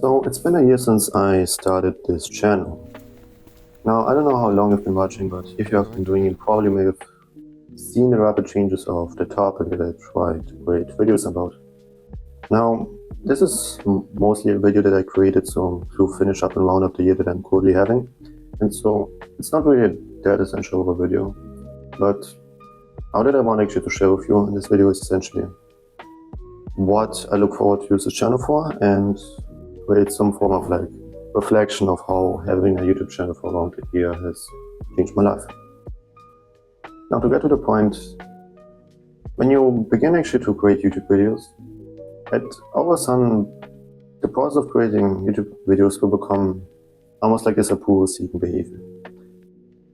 So it's been a year since I started this channel. Now, I don't know how long you've been watching, but if you have been doing it, you probably may have seen the rapid changes of the topic that I try to create videos about. Now, this is mostly a video that I created to finish up and round up the year that I'm currently having. And so it's not really that essential of a video, but how that I want actually to share with you in this video is essentially what I look forward to use this channel for and create some form of like reflection of how having a YouTube channel for around a year has changed my life. Now, to get to the point, when you begin actually to create YouTube videos, all of a sudden the process of creating YouTube videos will become almost like this approval-seeking behavior.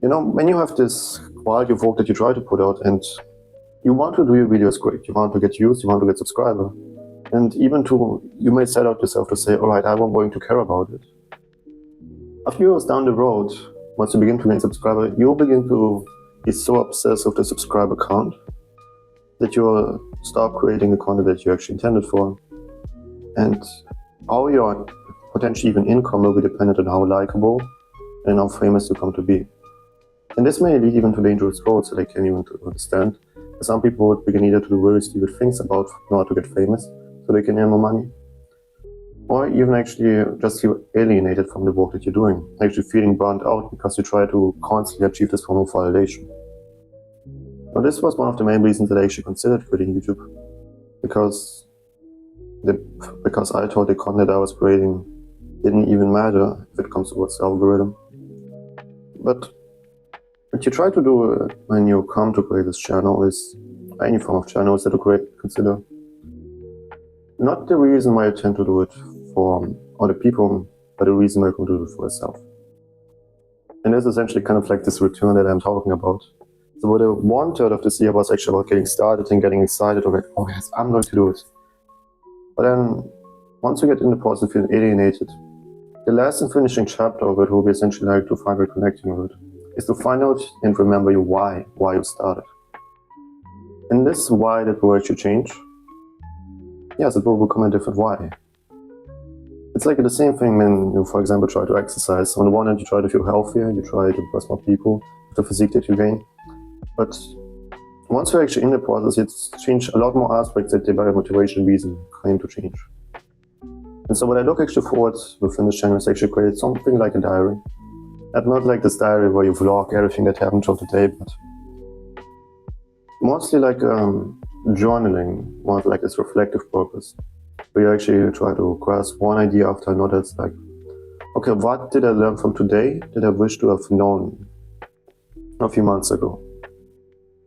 You know, when you have this quality of work that you try to put out and you want to do your videos great, you want to get views, you want to get subscribers, and even you may set out yourself to say, all right, I'm going to care about it. A few years down the road, once you begin to gain subscribers, you'll begin to be so obsessed with the subscriber count that you'll stop creating the content that you actually intended for. And how your potentially even income will be dependent on how likable and how famous you come to be. And this may lead even to dangerous roads that I can't even understand. Some people would begin either to do very stupid things about in order to get famous, so they can earn more money, or even actually just feel alienated from the work that you're doing, actually feeling burnt out because you try to constantly achieve this form of validation. Now, this was one of the main reasons that I actually considered quitting YouTube, because I thought the content I was creating didn't even matter if it comes towards the algorithm. But what you try to do when you come to create this channel is, any form of channel, is that to consider not the reason why you tend to do it for other people, but the reason why you can do it for yourself. And that's essentially kind of like this return that I'm talking about. So what 1/3 of this year was actually about getting started and getting excited, okay, oh yes, I'm going to do it. But then once you get in the process of feeling alienated, the last and finishing chapter of it will be essentially like to find reconnecting with it, is to find out and remember your why you started. And this why that will actually change, yes, it will become a different why. It's like the same thing when you, for example, try to exercise. On the one hand, you try to feel healthier, you try to impress more people with the physique that you gain. But once you're actually in the process, it's changed a lot more aspects that the very motivation reason claim to change. And so what I look actually forward within this channel is actually create something like a diary. And not like this diary where you vlog everything that happened throughout the day, but mostly like journaling, more like this reflective purpose, where you actually try to grasp one idea after another. It's like, okay, what did I learn from today that I wish to have known a few months ago?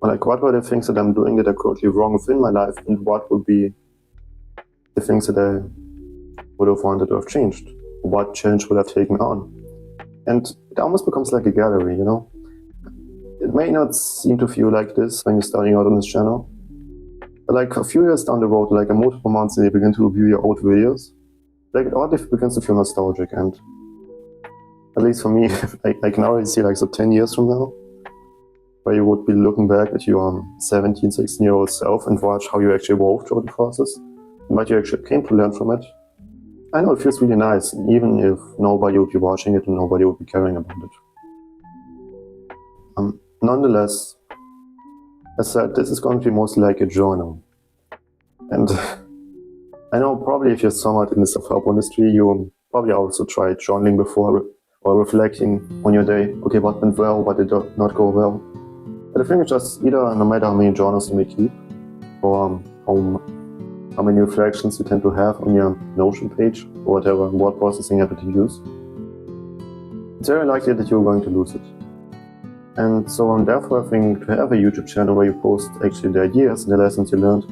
Or like, what were the things that I'm doing that are currently wrong within my life, and what would be the things that I would have wanted to have changed? What challenge would I have taken on? And it almost becomes like a gallery, you know? It may not seem to feel like this when you're starting out on this channel, but like a few years down the road, like a multiple months, and you begin to review your old videos, like it all begins to feel nostalgic. And at least for me, I can already see like 10 years from now, where you would be looking back at your 17, 16-year-old self and watch how you actually evolved throughout the process, and what you actually came to learn from it. I know it feels really nice, even if nobody would be watching it and nobody would be caring about it. Nonetheless, as said, this is going to be mostly like a journal. And I know probably if you're somewhat in the self-help industry, you probably also tried journaling before, or reflecting on your day. Okay, what went well, what did not go well. But I think it's just either, no matter how many journals you may keep, or how many reflections you tend to have on your Notion page, or whatever word processing app that you use, it's very likely that you're going to lose it. And so therefore I think to have a YouTube channel where you post actually the ideas and the lessons you learned,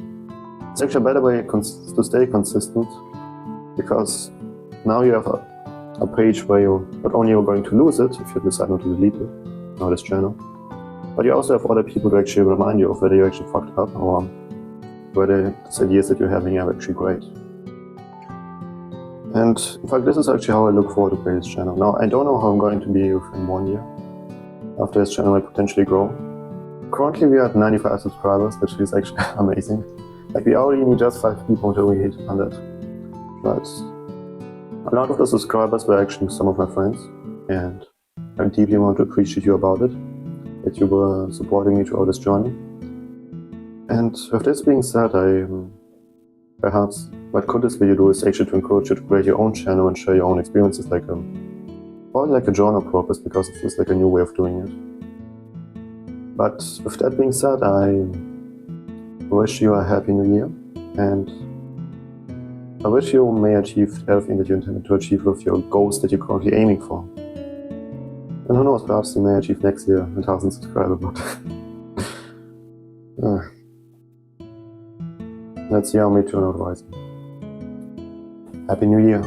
it's actually a better way to stay consistent, because now you have a page where you not only are going to lose it if you decide not to delete it, or this channel, but you also have other people to actually remind you of whether you actually fucked up or whether the ideas that you're having are actually great. And in fact, this is actually how I look forward to create this channel. Now, I don't know how I'm going to be within 1 year, after this channel might potentially grow. Currently we are at 95 subscribers, which is actually amazing. Like, we already need just 5 people until we hit 100. But A lot of the subscribers were actually some of my friends, and I deeply want to appreciate you about it, that you were supporting me throughout this journey. And with this being said, perhaps what could this video do is actually to encourage you to create your own channel and share your own experiences, probably like a journal purpose, because it feels like a new way of doing it. But with that being said, I wish you a happy new year, and I wish you may achieve everything that you intended to achieve with your goals that you're currently aiming for. And who knows, perhaps you may achieve next year 1,000 subscribers, but let's see how me turn out rising. Happy New Year!